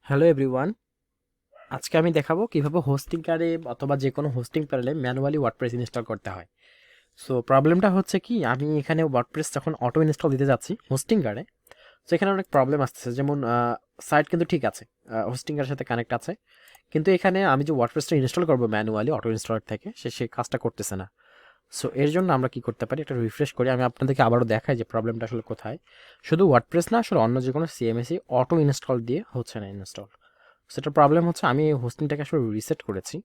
Hello everyone, আজকে আমি দেখাবো কিভাবে হোস্টিং কারে অথবা যে কোনো হোস্টিং প্যানেলে ম্যানুয়ালি ওয়ার্ডপ্রেস ইনস্টল করতে হয়। সো প্রবলেমটা হচ্ছে কি, আমি এখানে ওয়ার্ডপ্রেস যখন অটো ইনস্টল দিতে যাচ্ছি হোস্টিং কারে, তো এখানে অনেক প্রবলেম আসতেছে। যেমন সাইট কিন্তু ঠিক আছে, হোস্টিং কারের সাথে কানেক্ট আছে, কিন্তু এখানে আমি যে ওয়ার্ডপ্রেসটা ইনস্টল করবো ম্যানুয়ালি অটো ইনস্টলার থেকে, সেই কাজটা করতেছে না। সো এর জন্য আমরা কি করতে পারি, একটা রিফ্রেশ করি। আমি আপনাদেরকে আবারও দেখাই যে প্রবলেমটা আসলে কোথায়। শুধু ওয়ার্ডপ্রেস না, আসলে অন্য যে কোনো সিএমএসই অটো ইনস্টল দিয়ে হচ্ছে না ইনস্টল। সেটার প্রবলেম হচ্ছে আমি এই হোস্টিংটাকে আসলে রিসেট করেছি।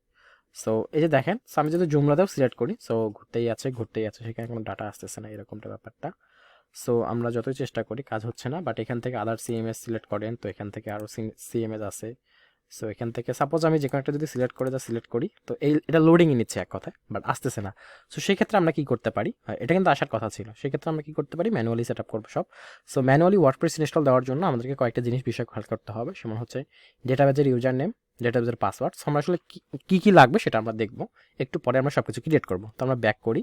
সো এই যে দেখেন, আমি যদি জুমলাতেও সিলেক্ট করি, সো ঘুরতেই আছে, সেখানে কোনো ডাটা আসতেছে না, এরকমটা ব্যাপারটা। সো আমরা যতই চেষ্টা করি কাজ হচ্ছে না। বাট এখান থেকে আদার সিএমএস সিলেক্ট করেন, তো এখান থেকে আরও সিএমএস আছে। সো এখান থেকে সাপোজ আমি যে কোনো একটা যদি সিলেক্ট করি, তো এটা লোডিংয়ে নিচ্ছে এক কথায়, বাট আসতেছে না। সো সেক্ষেত্রে আমরা কি করতে পারি, এটা কিন্তু আসার কথা ছিল, সেক্ষেত্রে আমরা কি করতে পারি, ম্যানুয়ালি সেট আপ করবো সব। সো ম্যানুয়ালি ওয়ার্ডপ্রেস ইনস্টল দেওয়ার জন্য আমাদেরকে কয়েকটা বিষয় খেয়াল করতে হবে। সেমন হচ্ছে ডেটাবেজের ইউজার নেম, ডেটাবেজের পাসওয়ার্ড। সো আমরা আসলে কী লাগবে সেটা আমরা দেখবো একটু পরে। আমরা সব কিছু ক্রিয়েট করবো। তো আমরা ব্যাক করি,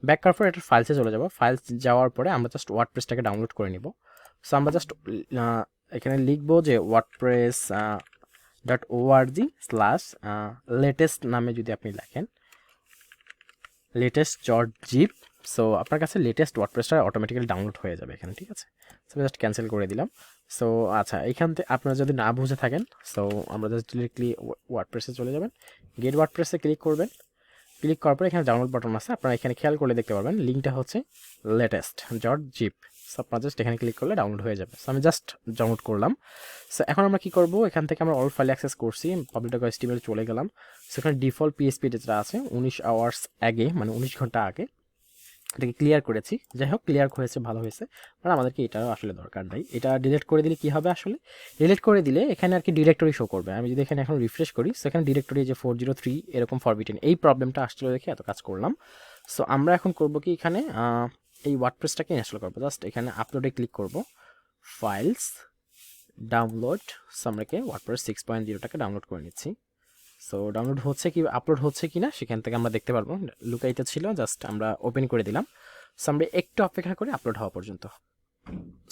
ব্যাক করার পর এটা ফাইলসে চলে যাবো। ফাইলস যাওয়ার পরে আমরা জাস্ট ওয়ার্ডপ্রেসটাকে ডাউনলোড করে নিব। সো আমরা জাস্ট এখানে লিখবো যে ওয়ার্ডপ্রেস .org/latest নামে যদি আপনি লেখেন, latest.zip, সো আপনার কাছে লেটেস্ট ওয়ার্ডপ্রেসটা অটোমেটিক্যালি ডাউনলোড হয়ে যাবে এখানে, ঠিক আছে। সো জাস্ট ক্যান্সেল করে দিলাম। সো আচ্ছা, এইখান থেকে আপনারা যদি না বুঝে থাকেন, সো আমরা জাস্ট ডিরেক্টলি ওয়ার্ডপ্রেসে চলে যাবেন, গেট ওয়ার্ডপ্রেসে ক্লিক করবেন। ক্লিক করার পরে এখানে ডাউনলোড বাটন আছে, আপনারা এখানে খেয়াল করলে দেখতে পারবেন লিঙ্কটা হচ্ছে latest.zip। সো আপনারা জাস্ট এখানে ক্লিক করলে ডাউনলোড হয়ে যাবে। সো আমি জাস্ট ডাউনলোড করলাম। সো এখন আমরা কি করব, এখান থেকে আমরা অল ফাইল অ্যাক্সেস করছি, public.html চলে গেলাম। সেখানে ডিফল্ট পিএসপি যেটা আছে 19 আওয়ার্স আগে, মানে 19 ঘন্টা আগে এটাকে ক্লিয়ার করেছি। যাই হোক, ক্লিয়ার হয়েছে, ভালো হয়েছে। আর আমাদেরকে এটারও আসলে দরকার নাই। এটা ডিলিট করে দিলে কি হবে, আসলে ডিলিট করে দিলে এখানে আর কি ডিরেক্টরি শো করবে। আমি যদি এখানে এখন রিফ্রেশ করি, সেখানে ডিরেক্টরি যে 403 এরকম ফরবিটেন, এই প্রবলেমটা আসছিল দেখে এত কাজ করলাম। সো আমরা এখন করব কি, এখানে এই ওয়ার্ডপ্রেসটাকে ইনস্টল করবো। জাস্ট এখানে আপলোডে ক্লিক করব, ফাইলস, ডাউনলোড। সো আমরা ওয়ার্ডপ্রেস 6.0টাকে ডাউনলোড করে নিচ্ছি। সো ডাউনলোড হচ্ছে কি, আপলোড হচ্ছে কি না সেখান থেকে আমরা দেখতে পারবো। লুকাইতে ছিল, জাস্ট আমরা ওপেন করে দিলাম। সো আমরা একটু অপেক্ষা করি আপলোড হওয়া পর্যন্ত।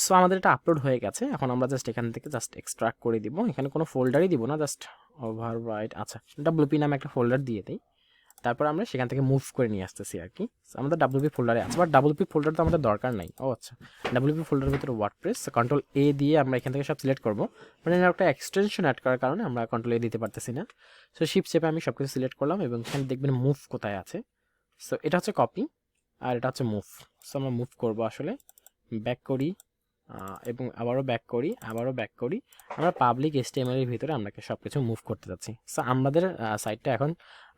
সো আমাদের এটা আপলোড হয়ে গেছে। এখন আমরা জাস্ট এখান থেকে জাস্ট এক্সট্রাক্ট করে দিব। এখানে কোনো ফোল্ডারই দিব না, জাস্ট ওভাররাইট, আচ্ছা ডাব্লিউপি নামে একটা ফোল্ডার দিয়ে দিই। তারপর আমরা সেখান থেকে মুভ করে নিয়ে আসতেছি আর কি। আমাদের ডাব্লিউপি ফোল্ডারে আছে, বাট ডাব্লিউপি ফোল্ডার তো আমাদের দরকার নাই। ও আচ্ছা, ডাব্লিউপি ফোল্ডারের ভিতরে ওয়ার্ডপ্রেস, কন্ট্রোল এ দিয়ে আমরা এখান থেকে সব সিলেক্ট করবো। মানে একটা এক্সটেনশন অ্যাড করার কারণে আমরা কন্ট্রোল এ দিতে পারতেছি না। সো শিফট চেপে আমি সব কিছু সিলেক্ট করলাম এবং এখানে দেখবেন মুভ কোথায় আছে। সো এটা হচ্ছে কপি আর এটা হচ্ছে মুভ। সো আমরা মুভ করবো, আসলে ব্যাক করি এবং আবারও ব্যাক করি, আবারও ব্যাক করি। আমরা পাবলিক HTML এর ভিতরে আমরা সব কিছু মুভ করতে যাচ্ছি। সো আমাদের সাইটটা এখন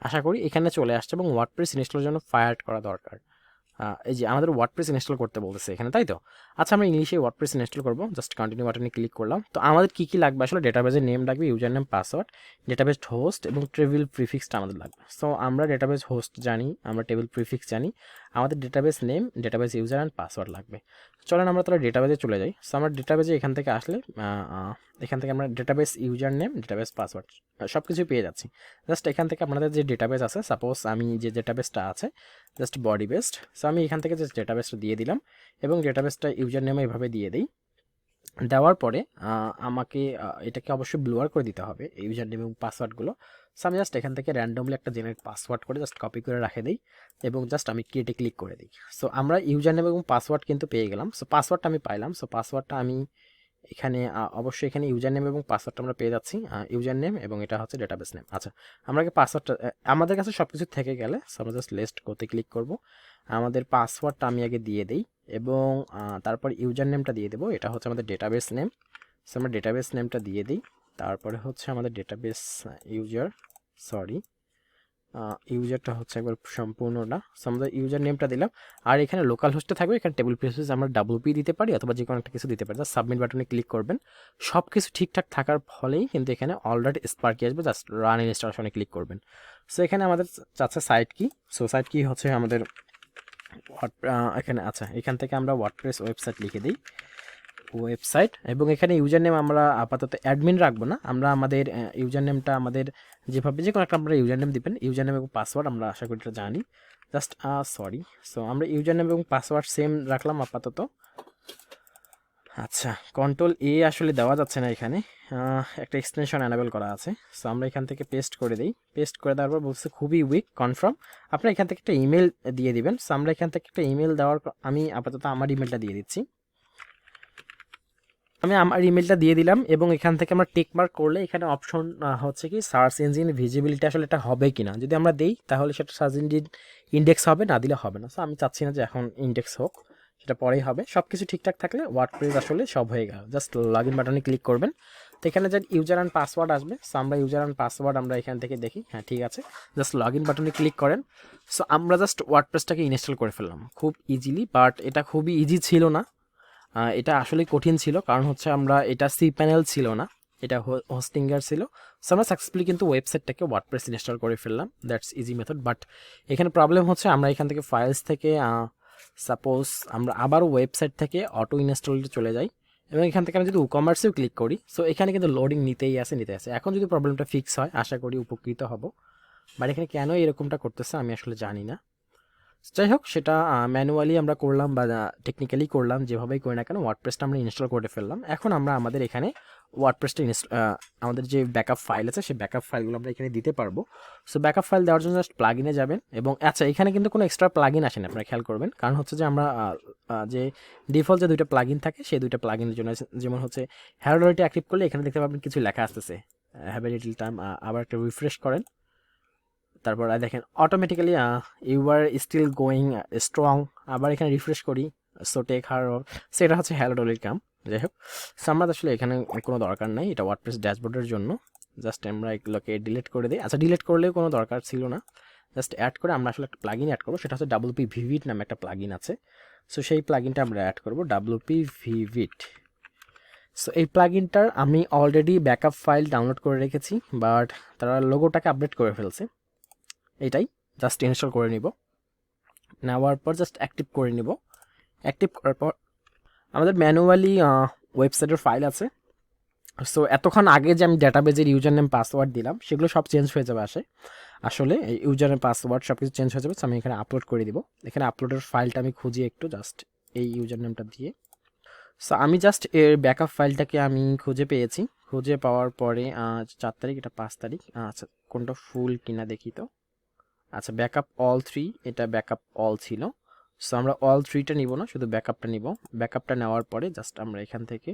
আশা করি এখানে চলে আসছে এবং ওয়ার্ডপ্রেস ইনস্টলের জন্য ফায়ার করা দরকার। এই যে আমাদের ওয়ার্ডপ্রেস ইনস্টল করতে বলতেছে এখানে, তাই তো? আচ্ছা, আমরা ইংলিশে ওয়ার্ডপ্রেস ইনস্টল করবো। জাস্ট কন্টিনিউ বাটনে ক্লিক করলাম। তো আমাদের কী কী লাগবে, আসলে ডেটাবেজের নেম লাগবে, user name, password, database host এবং টেবিল প্রিফিক্সটা আমাদের লাগবে। সো আমরা ডেটাবেস হোস্ট জানি, আমরা টেবিল প্রিফিক্স জানি, আমাদের database name, database user and password লাগবে। চলেন আমরা তাহলে ডেটাবেজে চলে যাই। সো আমরা ডেটাবেজে এখান থেকে আসলে এখান থেকে আমরা database user name, database password সব কিছু পেয়ে যাচ্ছি। জাস্ট এখান থেকে আপনাদের যে ডেটাবেস আছে, সাপোজ আমি যে ডেটাবেসটা আছে জাস্ট বডি বেসড, সো আমি এখান থেকে জাস্ট ডেটাবেসটা দিয়ে দিলাম এবং ডেটাবেসটা ইউজার নেম এভাবে দিয়ে দিই। দেওয়ার পরে আমাকে এটাকে অবশ্যই ব্লুয়ার করে দিতে হবে ইউজার নেম এবং পাসওয়ার্ডগুলো। সো আমি জাস্ট এখান থেকে র্যান্ডমলি একটা জেনারেট পাসওয়ার্ড করে জাস্ট কপি করে রেখে দিই এবং জাস্ট আমি ক্রিয়েটে ক্লিক করে দিই। সো আমরা ইউজার নেম এবং পাসওয়ার্ড কিন্তু পেয়ে গেলাম। সো পাসওয়ার্ডটা আমি পাইলাম। সো পাসওয়ার্ডটা আমি এখানে অবশ্যই এখানে ইউজার নেম এবং পাসওয়ার্ডটা আমরা পেয়ে যাচ্ছি, ইউজার নেম এবং এটা হচ্ছে ডেটাবেস নেম। আচ্ছা, আমরা পাসওয়ার্ডটা আমাদের কাছে সব কিছু থেকে গেলে আমরা জাস্ট লিস্ট করতে ক্লিক করব। আমাদের পাসওয়ার্ডটা আমি আগে দিয়ে দিই এবং তারপর ইউজার নেমটা দিয়ে দেবো, এটা হচ্ছে আমাদের ডেটাবেস নেম। সো আমরা ডেটাবেস নেমটা দিয়ে দিই। তারপরে হচ্ছে আমাদের ডেটাবেস ইউজার, সরি ইউজারটা হচ্ছে একবার সম্পূর্ণটা। সো আমরা ইউজার নেমটা দিলাম আর এখানে লোকাল হোস্টে থাকবে। এখানে টেবিল প্রিফিক্স আমরা WP দিতে পারি অথবা যে কোনো একটা কিছু দিতে পারি। জাস্ট সাবমিট বাটনে ক্লিক করবেন। সব কিছু ঠিকঠাক থাকার ফলেই কিন্তু এখানে অলরেডি স্পার্কি আসবে, জাস্ট রান ইনস্টলেশনে ক্লিক করবেন। সো এখানে আমাদের চাচ্ছে সাইট কি। সো সাইট কি হচ্ছে আমাদের এখানে, আচ্ছা এখান থেকে আমরা ওয়ার্ডপ্রেস ওয়েবসাইট লিখে দিই, ওয়েবসাইট। এবং এখানে ইউজার নেম আমরা আপাতত অ্যাডমিন রাখবো না, আমরা আমাদের ইউজার নেমটা আমাদের যেভাবে যে কোনো একটা আমরা ইউজার নেম দিবেন, ইউজার নেম এবং পাসওয়ার্ড আমরা আশা করি এটা জানি। জাস্ট সরি, সো আমরা ইউজার নেম এবং পাসওয়ার্ড সেম রাখলাম আপাতত। আচ্ছা, কন্ট্রোল এ আসলে দেওয়া যাচ্ছে না এখানে, একটা এক্সটেনশন অ্যানেবল করা আছে। সো আমরা এখান থেকে পেস্ট করে দিই, পেস্ট করে দেওয়ার পর বলছে খুবই উইক কনফার্ম, আপনারা এখান থেকে একটা ইমেল দিয়ে দিবেন। সো আমরা এখান থেকে একটা ইমেল দেওয়ার, আমি আপাতত আমার ইমেলটা দিয়ে দিচ্ছি, আমি আমার ইমেলটা দিয়ে দিলাম এবং এখান থেকে আমরা টিক মার্ক করলে এখানে অপশন হচ্ছে কি সার্চ ইঞ্জিন ভিজিবিলিটি আসলে এটা হবে কিনা, যদি আমরা দেই তাহলে সেটা সার্চ ইঞ্জিন ইন্ডেক্স হবে, না দিলে হবে না। সো আমি চাচ্ছি না যে এখন ইন্ডেক্স হোক, সেটা পরেই হবে। সব কিছু ঠিকঠাক থাকলে ওয়ার্ডপ্রেস আসলে সব হয়ে গেল, জাস্ট লগ ইন বাটনে ক্লিক করবেন, তো এখানে যে ইউজার অ্যান্ড পাসওয়ার্ড আসবে, সো আমরা ইউজার অ্যান্ড পাসওয়ার্ড আমরা এখান থেকে দেখি, হ্যাঁ ঠিক আছে, জাস্ট লগ ইন বাটনে ক্লিক করেন। সো আমরা জাস্ট ওয়ার্ডপ্রেসটাকে ইনস্টল করে ফেললাম খুব ইজিলি, বাট এটা খুবই ইজি ছিল না, এটা আসলে কঠিন ছিল, কারণ হচ্ছে আমরা এটা cPanel ছিল না, এটা হোস্টিঙ্গার ছিল। সো আমরা সাকসেসফুলি কিন্তু ওয়েবসাইটটাকে ওয়ার্ডপ্রেস ইনস্টল করে ফেললাম, দ্যাটস ইজি মেথড। বাট এখানে প্রবলেম হচ্ছে আমরা এখান থেকে ফাইলস থেকে সাপোজ আমরা আবারও ওয়েবসাইট থেকে অটো ইনস্টলে চলে যাই এবং এখান থেকে আমি যদি কমার্সেও ক্লিক করি, সো এখানে কিন্তু লোডিং নিতেই আছে। এখন যদি প্রবলেমটা ফিক্স হয় আশা করি উপকৃত হব, বাট এখানে কেন এরকমটা করতেছে আমি আসলে জানি না। যাই হোক, সেটা ম্যানুয়ালি আমরা করলাম বা টেকনিক্যালি করলাম, যেভাবেই করি না কেন ওয়ার্ডপ্রেসটা আমরা ইনস্টল করে ফেললাম। এখন আমরা আমাদের এখানে ওয়ার্ডপ্রেসটা আমাদের যে ব্যাকআপ ফাইল আছে সেই ব্যাকআপ ফাইলগুলো আমরা এখানে দিতে পারবো। সো ব্যাকআপ ফাইল দেওয়ার জন্য জাস্ট প্লাগইনে যাবেন এবং আচ্ছা এখানে কিন্তু কোনো এক্সট্রা প্লাগইন আসে না, আপনারা খেয়াল করবেন, কারণ হচ্ছে যে আমরা যে ডিফল্ট যে দুইটা প্লাগইন থাকে সেই দুইটা প্লাগইনের জন্য, যেমন হচ্ছে হ্যারোডরিটি অ্যাক্টিভ করলে এখানে দেখতে পাবেন কিছু লেখা আসতেছে, হ্যাভ এ লিটল টাইম, আবার একটা রিফ্রেশ করেন, তারপর দেখেন automatically you are still going strong, আবার এখানে রিফ্রেশ করি, সো টেক হার, সেটা হচ্ছে হ্যালো ডলির কাম। যাই হোক, সো আমরা আসলে এখানে কোনো দরকার নাই, এটা ওয়ার্ডপ্রেস ড্যাশবোর্ডের জন্য, জাস্ট আমরা এগুলোকে ডিলিট করে দিই। আচ্ছা ডিলিট করলেও কোনো দরকার ছিল না, জাস্ট অ্যাড করে আমরা আসলে একটা প্লাগইন অ্যাড করবো, সেটা হচ্ছে WP ভিভিট নামে একটা প্লাগইন আছে। সো সেই প্লাগইনটা আমরা অ্যাড করবো, WP ভিভিট। সো এই প্লাগইনটার আমি অলরেডি ব্যাকআপ ফাইল ডাউনলোড করে রেখেছি, বাট তারা লোগোটাকে আপডেট করে ফেলছে, এটাই জাস্ট ইনস্টল করে নিব, নেওয়ার পর জাস্ট অ্যাক্টিভ করে নিব। অ্যাক্টিভ করার পর আমাদের ম্যানুয়ালি ওয়েবসাইটের ফাইল আছে, সো এতক্ষণ আগে যে আমি ডাটাবেজের ইউজার নেম পাসওয়ার্ড দিলাম সেগুলো সব চেঞ্জ হয়ে যাবে আসলে এই ইউজার নেম পাসওয়ার্ড সব কিছু চেঞ্জ হয়ে যাবে। সো আমি এখানে আপলোড করে দিব, এখানে আপলোডের ফাইলটা আমি খুঁজি একটু, জাস্ট এই ইউজার নেমটা দিয়ে। সো আমি জাস্ট এর ব্যাকআপ ফাইলটাকে আমি খুঁজে পেয়েছি, খুঁজে পাওয়ার পরে 4 তারিখ, এটা 5 তারিখ, আচ্ছা কোনটা ফুল কিনা দেখি তো, আচ্ছা ব্যাকআপ অল 3, এটা ব্যাকআপ অল ছিল। সো আমরা অল 3টা নিব না, শুধু ব্যাকআপটা নিব। ব্যাকআপটা নেওয়ার পরে জাস্ট আমরা এখান থেকে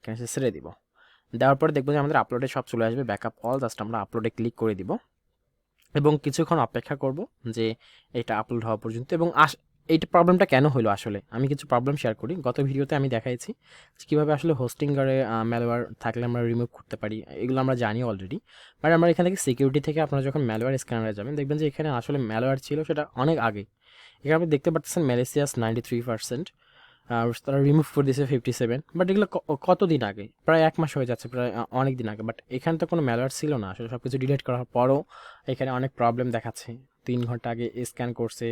ক্যান্সেল ছেড়ে দিব, দেওয়ার পরে দেখবো যে আমাদের আপলোডে সব চলে আসবে ব্যাকআপ অল, জাস্ট আমরা আপলোডে ক্লিক করে দিব এবং কিছুক্ষণ অপেক্ষা করব যে এটা আপলোড হওয়া পর্যন্ত। এবং এইটা প্রবলেমটা কেন হলো, আসলে আমি কিছু প্রবলেম শেয়ার করি, গত ভিডিওতে আমি দেখাইছি কীভাবে আসলে হোস্টিংগারে ম্যালওয়্যার থাকলে আমরা রিমুভ করতে পারি, এগুলো আমরা জানি অলরেডি। বাট আমরা এখান থেকে সিকিউরিটি থেকে আপনারা যখন ম্যালওয়্যার স্ক্যানারে যাবেন দেখবেন যে এখানে আসলে ম্যালওয়্যার ছিল সেটা অনেক আগে, এখানে আপনি দেখতে পাচ্ছেন ম্যালেসিয়াস 93%, আর তারা রিমুভ করে দিয়েছে 57, বাট এগুলো কতদিন আগে, প্রায় 1 মাস হয়ে যাচ্ছে, প্রায় অনেক দিন আগে। বাট এখানে তো কোনো ম্যালওয়্যার ছিল না, আসলে সব কিছু ডিলিট করার পরও এখানে অনেক প্রবলেম দেখাচ্ছে। 3 ঘন্টা আগে স্ক্যান করছে,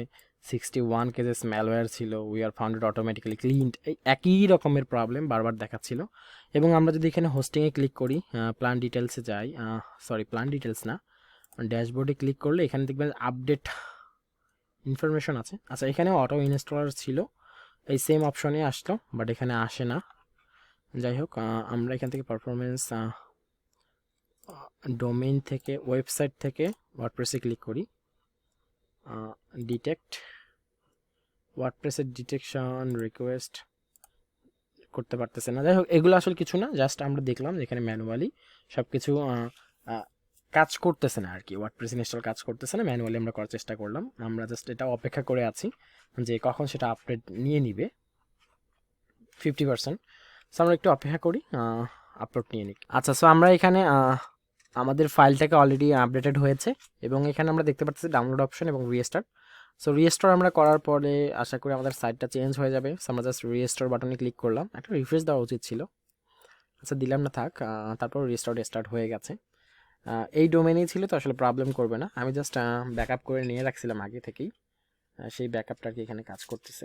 61 কেজেস ম্যালওয়্যার ছিল, we are founded automatically cleaned, এই একই রকমের প্রবলেম বারবার দেখাচ্ছিল। এবং আমরা যদি এখানে হোস্টিংয়ে ক্লিক করি, প্ল্যান ডিটেলসে যাই, প্ল্যান ডিটেলস না, ড্যাশবোর্ডে ক্লিক করলে এখানে দেখবেন আপডেট ইনফরমেশন আছে। আচ্ছা এখানে অটো ইনস্টলার ছিল, এই সেম অপশনে আসতো, বাট এখানে আসে না। যাই হোক, আমরা এখান থেকে পারফরমেন্স ডোমেইন থেকে, ওয়েবসাইট থেকে ওয়ার্ডপ্রেসে ক্লিক করি, ডিটেক্ট, ওয়ার্ডপ্রেসের ডিটেকশন রিকোয়েস্ট করতে পারতেছে না। যাই হোক, এগুলো আসলে কিছু না, জাস্ট আমরা দেখলাম যেখানে ম্যানুয়ালি সব কিছু কাজ করতেছে না আর কি, ওয়ার্ডপ্রেস ইনস্টল কাজ করতেছে না, ম্যানুয়ালি আমরা করার চেষ্টা করলাম, আমরা জাস্ট এটা অপেক্ষা করে আছি যে কখন সেটা আপডেট নিয়ে নিবে 50%। সো আমরা একটু অপেক্ষা করি, আপলোড নিয়ে নিই। আচ্ছা, সো আমরা এখানে আমাদের ফাইলটাকে অলরেডি আপডেটেড হয়েছে এবং এখানে আমরা দেখতে পাচ্ছি ডাউনলোড অপশন এবং রিস্টার্ট। সো রিস্টোর আমরা করার পরে আশা করি আমাদের সাইটটা চেঞ্জ হয়ে যাবে। সো আমরা জাস্ট রিস্টোর বাটনে ক্লিক করলাম, একটা রিফ্রেশ দেওয়া উচিত ছিল, আচ্ছা দিলাম না, থাক। তারপর রিস্টোর স্টার্ট হয়ে গেছে, এই ডোমেনেই ছিল তো আসলে প্রবলেম করবে না, আমি জাস্ট ব্যাকআপ করে নিয়ে রাখছিলাম আগে থেকেই, সেই ব্যাকআপটা কি এখানে কাজ করতেছে।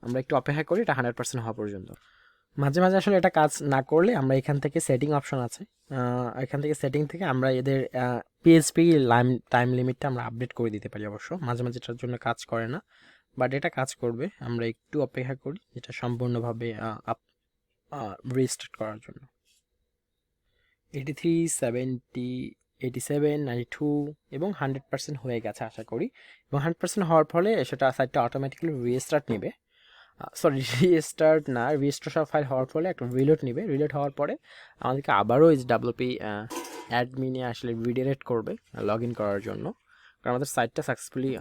আমরা একটু অপেক্ষা করি এটা 100% হওয়া পর্যন্ত। মাঝে মাঝে আসলে এটা কাজ না করলে আমরা এখান থেকে সেটিং অপশন আছে, এখান থেকে সেটিং থেকে আমরা এদের পিএইচপি টাইম লিমিটটা আমরা আপডেট করে দিতে পারি। অবশ্য মাঝে মাঝে এটার জন্য কাজ করে না, বাট এটা কাজ করবে, আমরা একটু অপেক্ষা করি এটা সম্পূর্ণভাবে রিস্টার্ট করার জন্য। 83, 70, 87, 92 এবং 100% হয়ে গেছে আশা করি। এবং 100% হওয়ার ফলে সেটা সাইটটা অটোমেটিক্যালি রিস্টার্ট নেবে, সরি রিস্টার্ট না, রিস্টোর সব ফাইল হওয়ার ফলে একটা রিলোড নেবে। রিলোড হওয়ার পরে আমাদেরকে আবারও এই ডাব্লিউপি অ্যাডমিনে আসলে রিডিরেক্ট করবে লগ ইন করার জন্য, কারণ আমাদের সাইটটা সাকসেসফুলি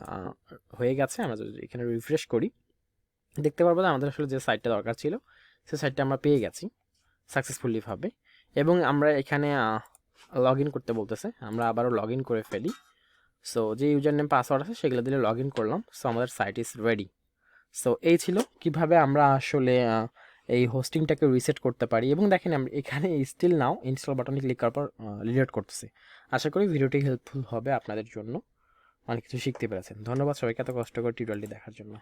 হয়ে গেছে। আমরা যদি এখানে রিফ্রেশ করি দেখতে পারবো যে আমাদের আসলে যে সাইটটা দরকার ছিল সেই সাইটটা আমরা পেয়ে গেছি সাকসেসফুলি ভাবে। এবং আমরা এখানে লগ ইন করতে বলতেছে, আমরা আবারও লগ ইন করে ফেলি। সো যে ইউজার নেম পাসওয়ার্ড আছে সেগুলো দিলে লগ ইন করলাম। সো আমাদের সাইট ইজ রেডি। সো এই ছিল কিভাবে আমরা আসলে এই হোস্টিংটাকে রিসেট করতে পারি। এবং দেখেন আমরা এখানে স্টিল নাও ইনস্টল বাটনে ক্লিক করার পর রিলোড করতেছি। আশা করি ভিডিওটি হেল্পফুল হবে আপনাদের জন্য, অনেক কিছু শিখতে পেরেছেন। ধন্যবাদ সবাইকে এত কষ্ট করে টিউটোরিয়ালটি দেখার জন্য।